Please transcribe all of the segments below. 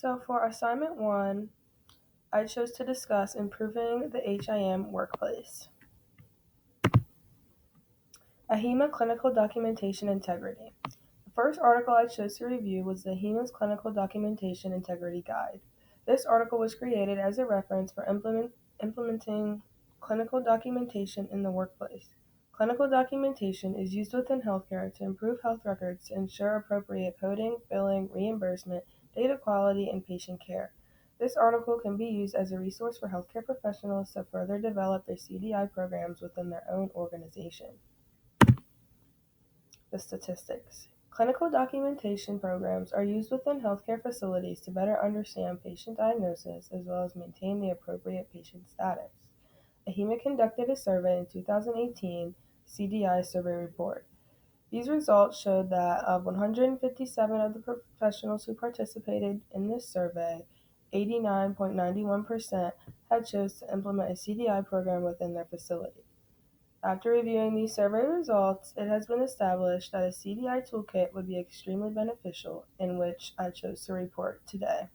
So for assignment 1, I chose to discuss improving the HIM workplace. HIIM clinical documentation integrity. The first article I chose to review was the HIIM's Clinical Documentation Integrity Guide. This article was created as a reference for implementing clinical documentation in the workplace. Clinical documentation is used within healthcare to improve health records to ensure appropriate coding, billing, reimbursement, data quality, and patient care. This article can be used as a resource for healthcare professionals to further develop their CDI programs within their own organization. The statistics. Clinical documentation programs are used within healthcare facilities to better understand patient diagnosis as well as maintain the appropriate patient status. HIIM conducted a survey in 2018 CDI survey report. These results showed that of 157 of the professionals who participated in this survey, 89.91% had chose to implement a CDI program within their facility. After reviewing these survey results, it has been established that a CDI toolkit would be extremely beneficial, in which I chose to report today.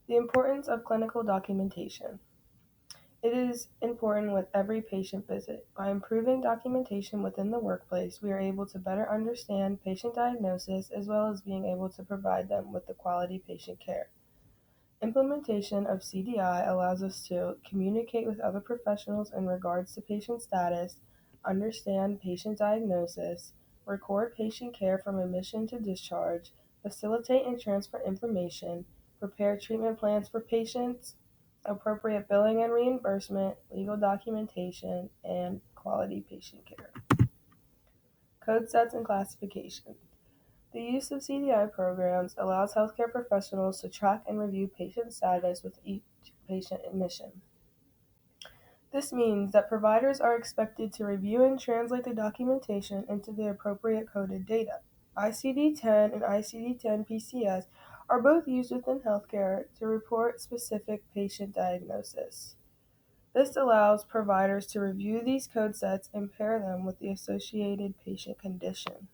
The importance of clinical documentation. It is important with every patient visit. By improving documentation within the workplace, we are able to better understand patient diagnosis as well as being able to provide them with the quality patient care. Implementation of CDI allows us to communicate with other professionals in regards to patient status, understand patient diagnosis, record patient care from admission to discharge, facilitate and transfer information, prepare treatment plans for patients, appropriate billing and reimbursement, legal documentation, and quality patient care. Code sets and classification. The use of CDI programs allows healthcare professionals to track and review patient status with each patient admission. This means that providers are expected to review and translate the documentation into the appropriate coded data. ICD-10 and ICD-10 PCS are both used within healthcare to report specific patient diagnosis. This allows providers to review these code sets and pair them with the associated patient condition.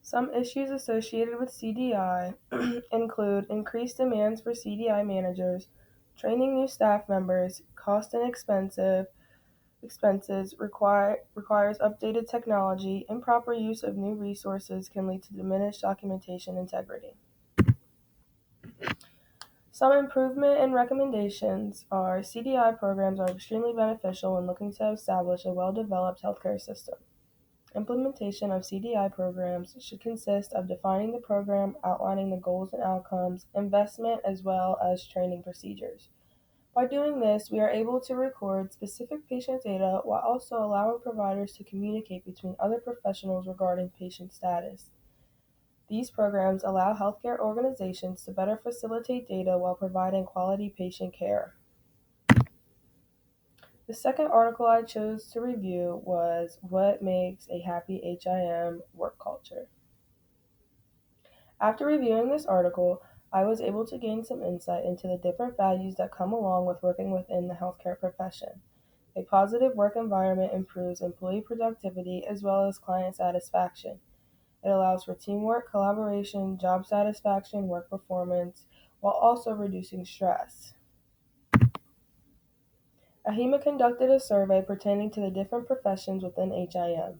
Some issues associated with CDI include increased demands for CDI managers, training new staff members, cost and expenses requires updated technology, improper use of new resources can lead to diminished documentation integrity. Some improvement and recommendations are CDI programs are extremely beneficial when looking to establish a well-developed healthcare system. Implementation of CDI programs should consist of defining the program, outlining the goals and outcomes, investment, as well as training procedures. By doing this, we are able to record specific patient data while also allowing providers to communicate between other professionals regarding patient status. These programs allow healthcare organizations to better facilitate data while providing quality patient care. The second article I chose to review was What Makes a Happy HIM Work Culture. After reviewing this article, I was able to gain some insight into the different values that come along with working within the healthcare profession. A positive work environment improves employee productivity as well as client satisfaction. It allows for teamwork, collaboration, job satisfaction, work performance, while also reducing stress. HIIM conducted a survey pertaining to the different professions within HIM.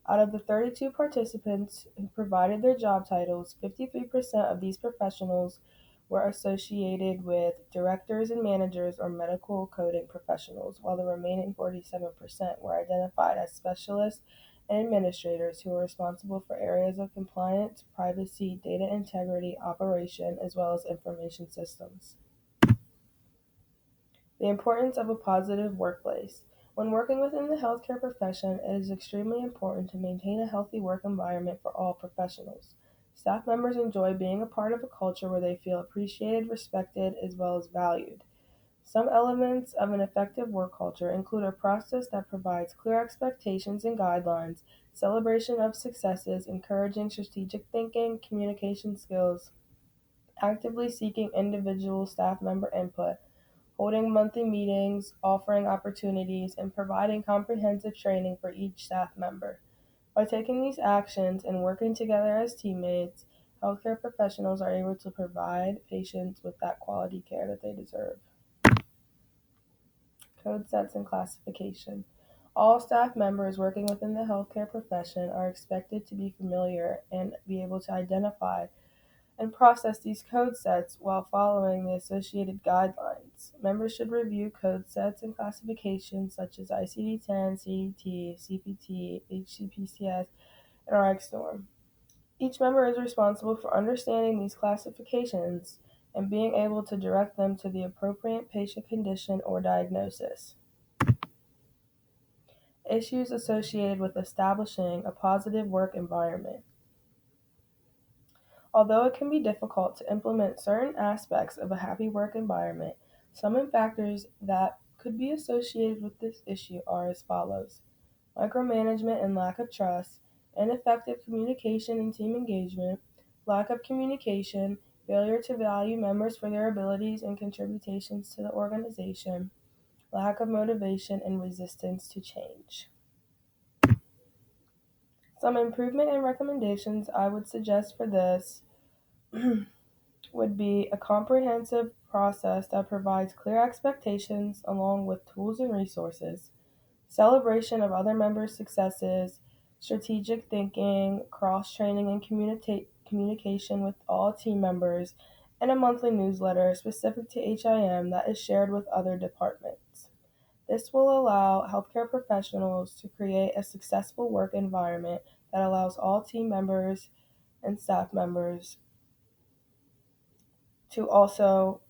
Out of the 32 participants who provided their job titles, 53% of these professionals were associated with directors and managers or medical coding professionals, while the remaining 47% were identified as specialists and administrators who were responsible for areas of compliance, privacy, data integrity, operation, as well as information systems. The importance of a positive workplace. When working within the healthcare profession, it is extremely important to maintain a healthy work environment for all professionals. Staff members enjoy being a part of a culture where they feel appreciated, respected, as well as valued. Some elements of an effective work culture include a process that provides clear expectations and guidelines, celebration of successes, encouraging strategic thinking, communication skills, actively seeking individual staff member input, holding monthly meetings, offering opportunities, and providing comprehensive training for each staff member. By taking these actions and working together as teammates, healthcare professionals are able to provide patients with that quality care that they deserve. Code sets and classification. All staff members working within the healthcare profession are expected to be familiar and be able to identify and process these code sets while following the associated guidelines. Members should review code sets and classifications such as ICD-10, CDT, CPT, HCPCS, and RxNorm. Each member is responsible for understanding these classifications and being able to direct them to the appropriate patient condition or diagnosis. Issues associated with establishing a positive work environment. Although it can be difficult to implement certain aspects of a happy work environment, some factors that could be associated with this issue are as follows: micromanagement and lack of trust, ineffective communication and team engagement, lack of communication, failure to value members for their abilities and contributions to the organization, lack of motivation, and resistance to change. Some improvement and recommendations I would suggest for this would be a comprehensive process that provides clear expectations along with tools and resources, celebration of other members' successes, strategic thinking, cross training, and communication with all team members, and a monthly newsletter specific to HIM that is shared with other departments. This will allow healthcare professionals to create a successful work environment that allows all team members and staff members to also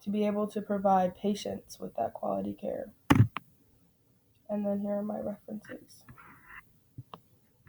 to be able to provide patients with that quality care. And then here are my references.